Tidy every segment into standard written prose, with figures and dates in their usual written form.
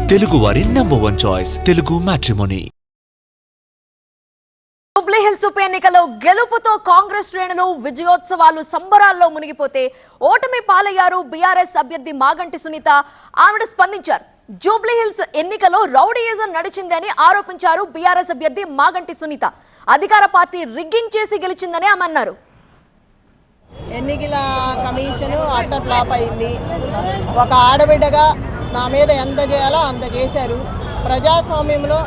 తెలుగు వారి number 1 choice Telugu matrimony. Jubilee hills ఉప ఎన్నికలో గెలుపుతో కాంగ్రెస్ శ్రేణులు విజయోత్సవాలు సంబరాల్లో మునిగిపోతే ఓటమి పాలయ్యారు బీఆర్ఎస్ అభ్యర్థి మాగంటి సునీత. ఆవిడ స్పందించారు. జూబ్లీ హిల్స్ ఎన్నికలో రౌడీయిజం నడిచిందని ఆరోపించారు బీఆర్ఎస్ అభ్యర్థి మాగంటి సునీత. అధికార పార్టీ రిగ్గింగ్ చేసి గెలిచిందని ఆమె అన్నారు. ఎన్నికల కమిషన్ అట్టర్ ఫ్లాప్ అయింది. ఒక ఆడబిడ్డగా నా మీద ఎంత చేయాలో అంత చేశారు. ప్రజాస్వామ్యంలో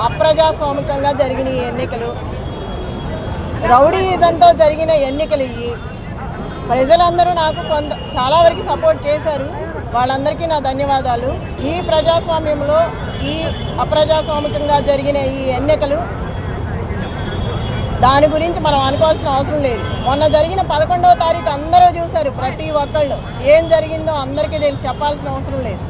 అప్రజాస్వామికంగా జరిగిన ఈ ఎన్నికలు, రౌడీయిజంతో జరిగిన ఎన్నికలు ఇవి. ప్రజలందరూ నాకు చాలా వరకు సపోర్ట్ చేశారు. వాళ్ళందరికీ నా ధన్యవాదాలు. ఈ ప్రజాస్వామ్యంలో ఈ అప్రజాస్వామికంగా జరిగిన ఈ ఎన్నికలు దాని గురించి మనం అనుకోవాల్సిన అవసరం లేదు. మొన్న జరిగిన 11వ తారీఖు అందరూ చూశారు. ప్రతి ఒక్కళ్ళు ఏం జరిగిందో అందరికీ తెలిసి చెప్పాల్సిన అవసరం లేదు.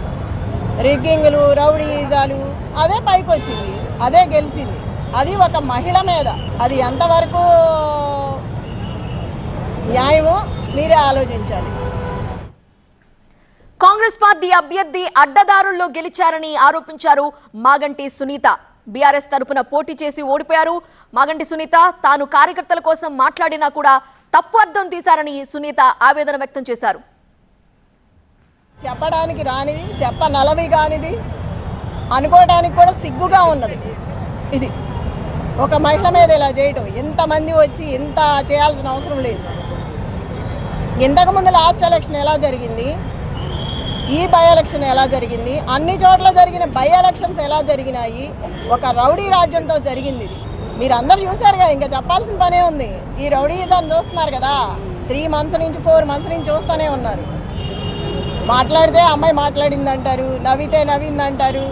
రిగ్గింగ్లు, రౌడీయిజాలు అదే పైకి వచ్చింది, అదే గెలిచింది. అది ఒక మహిళ మీద. అది ఎంతవరకు న్యాయమో మీరే ఆలోచించాలి. కాంగ్రెస్ పార్టీ అభ్యర్థి అడ్డదారుల్లో గెలిచారని ఆరోపించారు మాగంటి సునీత. బీఆర్ఎస్ తరపున పోటీ చేసి ఓడిపోయారు మాగంటి సునీత. తాను కార్యకర్తల కోసం మాట్లాడినా కూడా తప్పు అర్థం తీశారని సునీత ఆవేదన వ్యక్తం చేశారు. చెప్పడానికి రానిది, చెప్పనలవి కానిది, అనుకోవడానికి కూడా సిగ్గుగా ఉన్నది. ఇది ఒక మహిళ మీద ఇలా చేయడం, ఇంతమంది వచ్చి ఇంత చేయాల్సిన అవసరం లేదు. ఇంతకుముందు లాస్ట్ ఎలక్షన్ ఎలా జరిగింది, ఈ బై ఎలక్షన్ ఎలా జరిగింది, అన్ని చోట్ల జరిగిన బై ఎలక్షన్స్ ఎలా జరిగినాయి, ఒక రౌడీ రాజ్యంతో జరిగింది. ఇది మీరు అందరు చూశారుగా, ఇంకా చెప్పాల్సిన పనే ఉంది. ఈ రౌడీయిజం చూస్తున్నారు కదా, 3 months నుంచి 4 months నుంచి చూస్తూనే ఉన్నారు. మాట్లాడితే అమ్మాయి మాట్లాడింది అంటారు, నవ్వితే నవ్వింది అంటారు,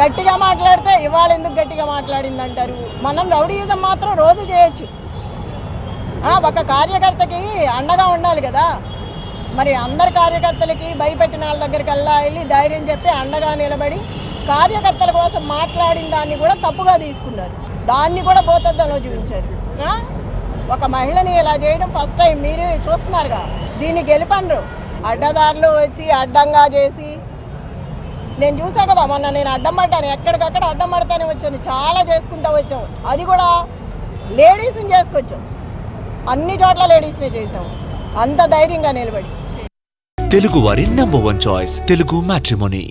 గట్టిగా మాట్లాడితే ఇవాళ ఎందుకు గట్టిగా మాట్లాడింది అంటారు. మనం రౌడీయిజం మాత్రం రోజు చేయొచ్చు. ఒక కార్యకర్తకి అండగా ఉండాలి కదా. మరి అందరు కార్యకర్తలకి భయపెట్టిన వాళ్ళ దగ్గరికి వెళ్ళి ధైర్యం చెప్పి అండగా నిలబడి కార్యకర్తల కోసం మాట్లాడిన దాన్ని కూడా తప్పుగా తీసుకున్నారు. దాన్ని కూడా భూతద్దంలో చూపించారు. ఒక మహిళని ఇలా చేయడం ఫస్ట్ టైం మీరు చూస్తున్నారుగా. దీన్ని గెలుపనరు. అడ్డదారులు వచ్చి అడ్డంగా చేసి, నేను చూసా కదా మొన్న, నేను అడ్డం పడ్డాను, ఎక్కడికక్కడ అడ్డం పడతానే వచ్చాను, చాలా చేసుకుంటూ వచ్చాము. అది కూడా లేడీస్ని చేసుకొచ్చాం, అన్ని చోట్ల లేడీస్నే చేసాము, అంత ధైర్యంగా నిలబడి. తెలుగు వారి నంబర్ 1 చాయిస్ తెలుగు మ్యాట్రిమోనీ.